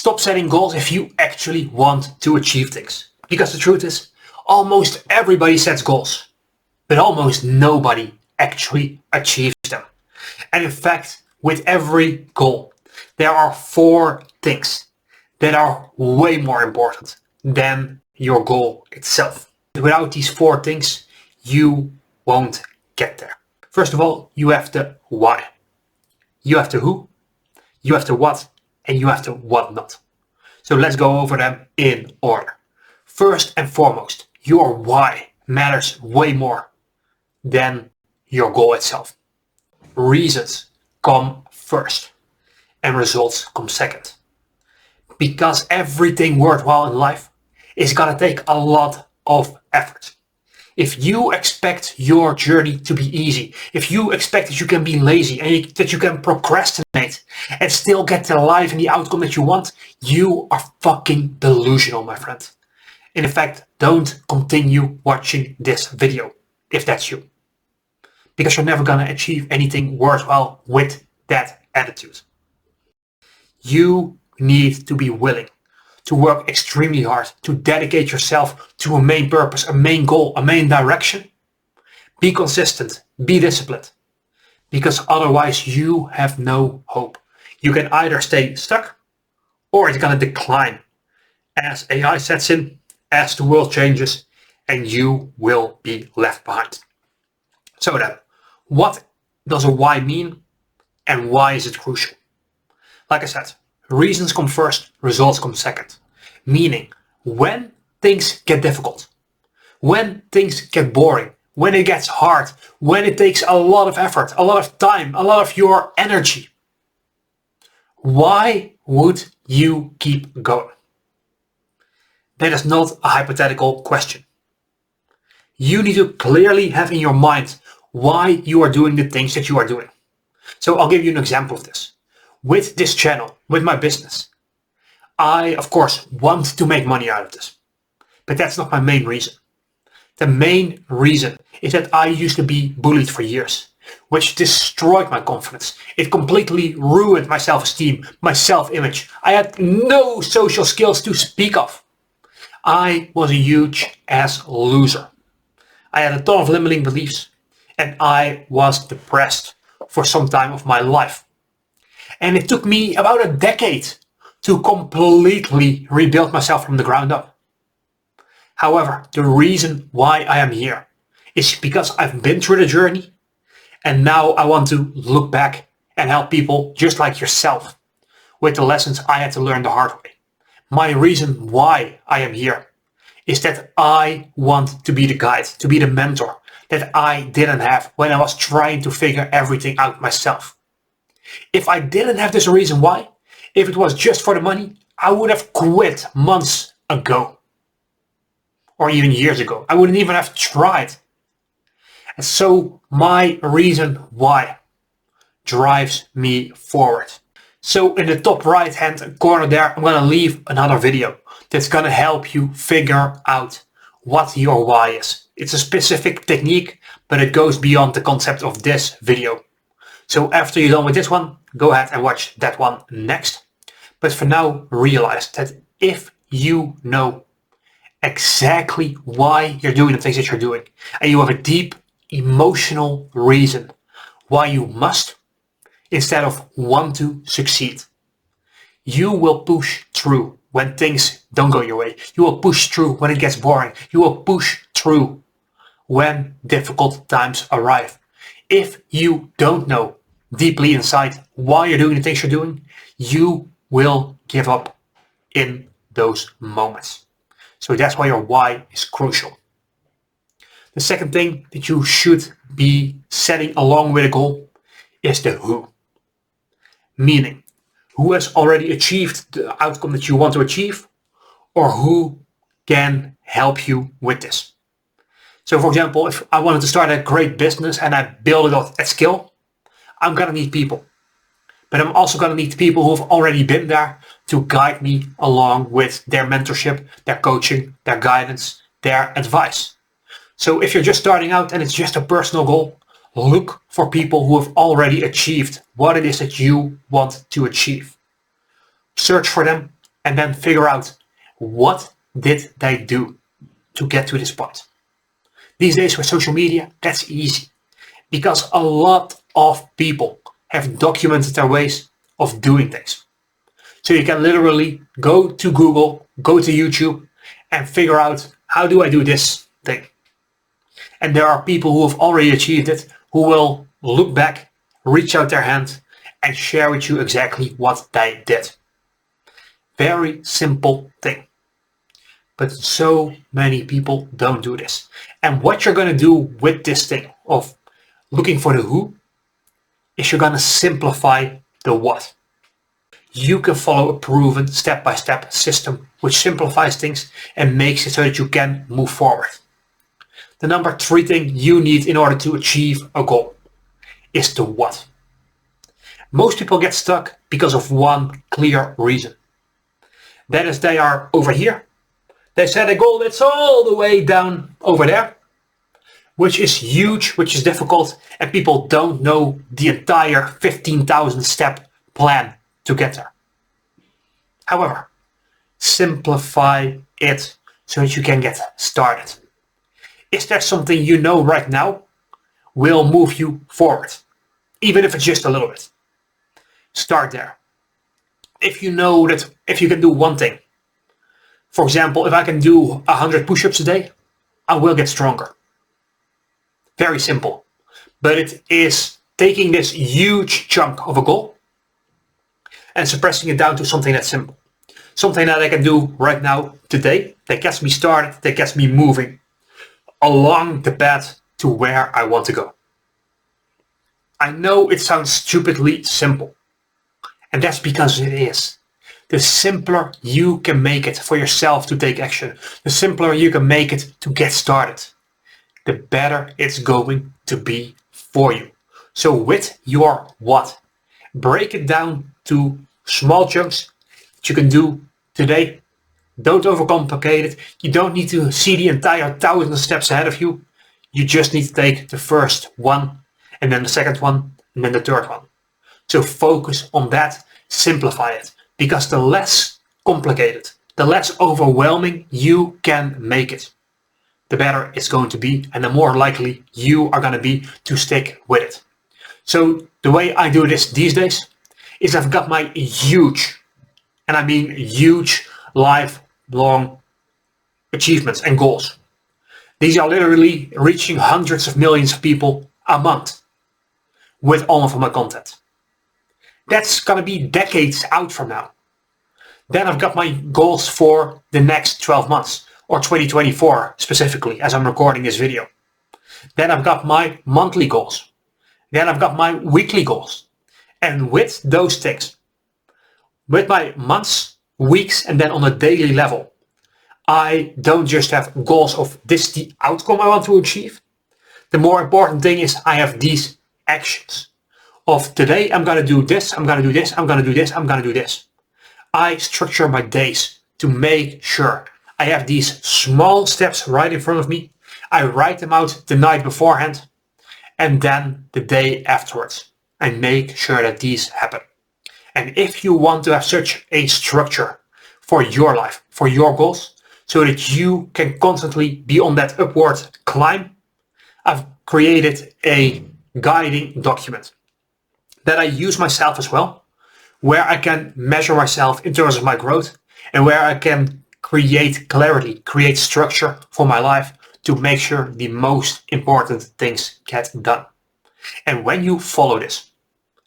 Stop setting goals if you actually want to achieve things. Because the truth is, almost everybody sets goals, but almost nobody actually achieves them. And in fact, with every goal, there are 4 things that are way more important than your goal itself. Without these 4 things, you won't get there. First of all, you have the why. You have the who, you have the what, and you have the what not. So let's go over them in order. First and foremost, your why matters way more than your goal itself. Reasons come first and results come second. Because everything worthwhile in life is gonna take a lot of effort. If you expect your journey to be easy, if you expect that you can be lazy and that you can procrastinate and still get the life and the outcome that you want, you are fucking delusional, my friend. And in fact, don't continue watching this video if that's you. Because you're never gonna achieve anything worthwhile with that attitude. You need to be willing to work extremely hard, to dedicate yourself to a main purpose, a main goal, a main direction. Be consistent, be disciplined, because otherwise you have no hope. You can either stay stuck or it's gonna decline as AI sets in, as the world changes, and you will be left behind. So then, what does a why mean and why is it crucial? Like I said, reasons come first, results come second. Meaning, when things get difficult, when things get boring, when it gets hard, when it takes a lot of effort, a lot of time, a lot of your energy, why would you keep going? That is not a hypothetical question. You need to clearly have in your mind why you are doing the things that you are doing. So I'll give you an example of this. With this channel, with my business, I, of course, want to make money out of this. But that's not my main reason. The main reason is that I used to be bullied for years, which destroyed my confidence. It completely ruined my self-esteem, my self-image. I had no social skills to speak of. I was a huge ass loser. I had a ton of limiting beliefs and I was depressed for some time of my life. And it took me about a decade to completely rebuild myself from the ground up. However, the reason why I am here is because I've been through the journey and now I want to look back and help people just like yourself with the lessons I had to learn the hard way. My reason why I am here is that I want to be the guide, to be the mentor that I didn't have when I was trying to figure everything out myself. If I didn't have this reason why, if it was just for the money, I would have quit months ago. Or even years ago. I wouldn't even have tried. And so my reason why drives me forward. So in the top right hand corner there, I'm going to leave another video that's going to help you figure out what your why is. It's a specific technique, but it goes beyond the concept of this video. So after you're done with this one, go ahead and watch that one next. But for now, realize that if you know exactly why you're doing the things that you're doing, and you have a deep emotional reason why you must, instead of want to succeed, you will push through when things don't go your way. You will push through when it gets boring. You will push through when difficult times arrive. If you don't know deeply inside why you're doing the things you're doing, you will give up in those moments. So that's why your why is crucial. The second thing that you should be setting along with a goal is the who. Meaning, who has already achieved the outcome that you want to achieve, or who can help you with this. So for example, if I wanted to start a great business and I build it at scale, I'm going to need people. But I'm also going to need people who have already been there to guide me along with their mentorship, their coaching, their guidance, their advice. So if you're just starting out and it's just a personal goal, look for people who have already achieved what it is that you want to achieve. Search for them, and then figure out what did they do to get to this point. These days with social media, that's easy because a lot of people have documented their ways of doing things. So you can literally go to Google, go to YouTube and figure out, how do I do this thing? And there are people who have already achieved it, who will look back, reach out their hand and share with you exactly what they did. Very simple thing. But so many people don't do this. And what you're going to do with this thing of looking for the who is you're going to simplify the what. You can follow a proven step-by-step system which simplifies things and makes it so that you can move forward. The number 3 thing you need in order to achieve a goal is the what. Most people get stuck because of one clear reason. That is, they are over here. They set a goal that's all the way down over there, which is huge, which is difficult, and people don't know the entire 15,000 step plan to get there. However, simplify it so that you can get started. Is there something you know right now will move you forward, even if it's just a little bit? Start there. If you know that if you can do one thing, for example, if I can do 100 push-ups a day, I will get stronger. Very simple. But it is taking this huge chunk of a goal and suppressing it down to something that's simple. Something that I can do right now, today, that gets me started, that gets me moving along the path to where I want to go. I know it sounds stupidly simple, and that's because it is. The simpler you can make it for yourself to take action, the simpler you can make it to get started, the better it's going to be for you. So with your what, break it down to small chunks that you can do today. Don't overcomplicate it. You don't need to see the entire 1,000 steps ahead of you. You just need to take the first one, and then the second one, and then the third one. So focus on that, simplify it, because the less complicated, the less overwhelming you can make it, the better it's going to be, and the more likely you are going to be to stick with it. So the way I do this these days is I've got my huge, and I mean huge, lifelong achievements and goals. These are literally reaching hundreds of millions of people a month with all of my content. That's going to be decades out from now. Then I've got my goals for the next 12 months, or 2024 specifically, as I'm recording this video. Then I've got my monthly goals. Then I've got my weekly goals. And with those things, with my months, weeks, and then on a daily level, I don't just have goals of this the outcome I want to achieve. The more important thing is I have these actions of today I'm going to do this, I'm going to do this, I'm going to do this, I'm going to do this. I structure my days to make sure I have these small steps right in front of me. I write them out the night beforehand and then the day afterwards. I make sure that these happen. And if you want to have such a structure for your life, for your goals, so that you can constantly be on that upward climb, I've created a guiding document that I use myself as well, where I can measure myself in terms of my growth and where I can create clarity, create structure for my life to make sure the most important things get done. And when you follow this,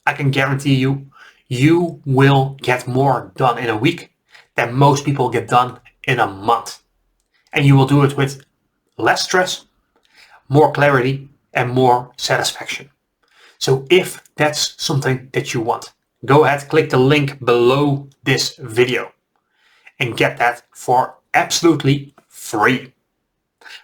I can guarantee you, you will get more done in a week than most people get done in a month. And you will do it with less stress, more clarity, and more satisfaction. So if that's something that you want, go ahead, click the link below this video and get that for absolutely free.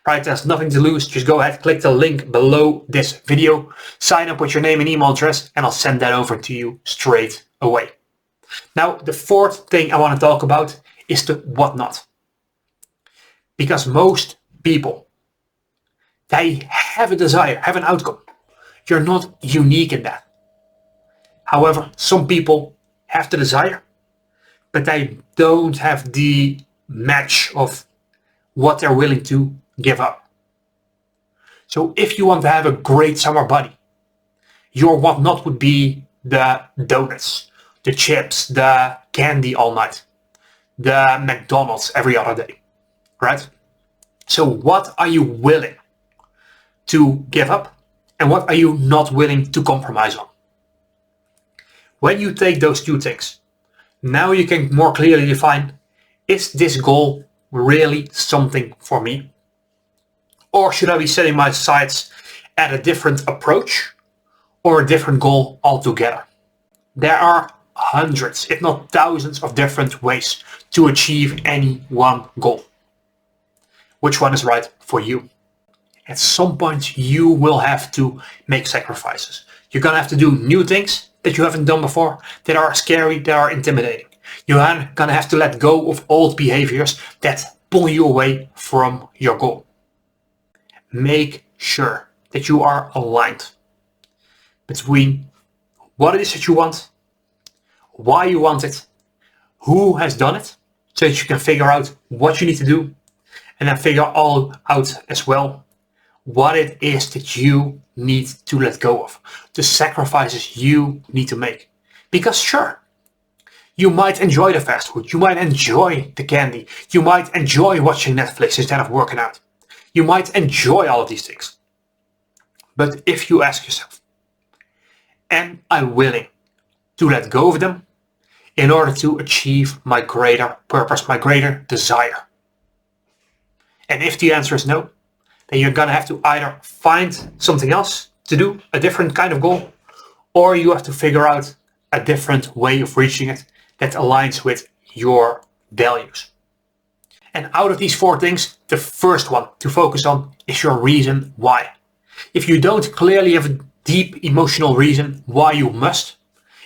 Right, there's nothing to lose. Just go ahead, click the link below this video, sign up with your name and email address, and I'll send that over to you straight away. Now, the fourth thing I want to talk about is the whatnot. Because most people, they have a desire, have an outcome. You're not unique in that. However, some people have the desire, but they don't have the match of what they're willing to give up. So if you want to have a great summer body, your what-not would be the donuts, the chips, the candy all night, the McDonald's every other day, right? So what are you willing to give up and what are you not willing to compromise on? When you take those two things, now you can more clearly define, is this goal really something for me? Or should I be setting my sights at a different approach or a different goal altogether? There are hundreds, if not thousands of different ways to achieve any one goal. Which one is right for you? At some point you will have to make sacrifices. You're gonna have to do new things that you haven't done before, that are scary, that are intimidating. You're gonna have to let go of old behaviors that pull you away from your goal. Make sure that you are aligned between what it is that you want, why you want it, who has done it, so that you can figure out what you need to do, and then figure all out as well what it is that you need to let go of, the sacrifices you need to make. Because sure, you might enjoy the fast food, you might enjoy the candy, you might enjoy watching Netflix instead of working out. You might enjoy all of these things. But if you ask yourself, am I willing to let go of them in order to achieve my greater purpose, my greater desire? And if the answer is no, then you're gonna have to either find something else to do, a different kind of goal, or you have to figure out a different way of reaching it that aligns with your values. And out of these 4 things, the first one to focus on is your reason why. If you don't clearly have a deep emotional reason why you must,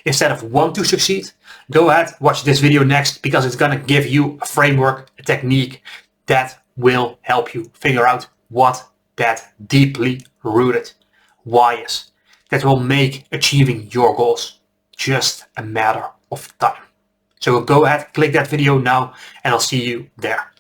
instead of want to succeed, go ahead, watch this video next, because it's gonna give you a framework, a technique that will help you figure out what that deeply rooted why is. That will make achieving your goals just a matter of time. So go ahead, click that video now, and I'll see you there.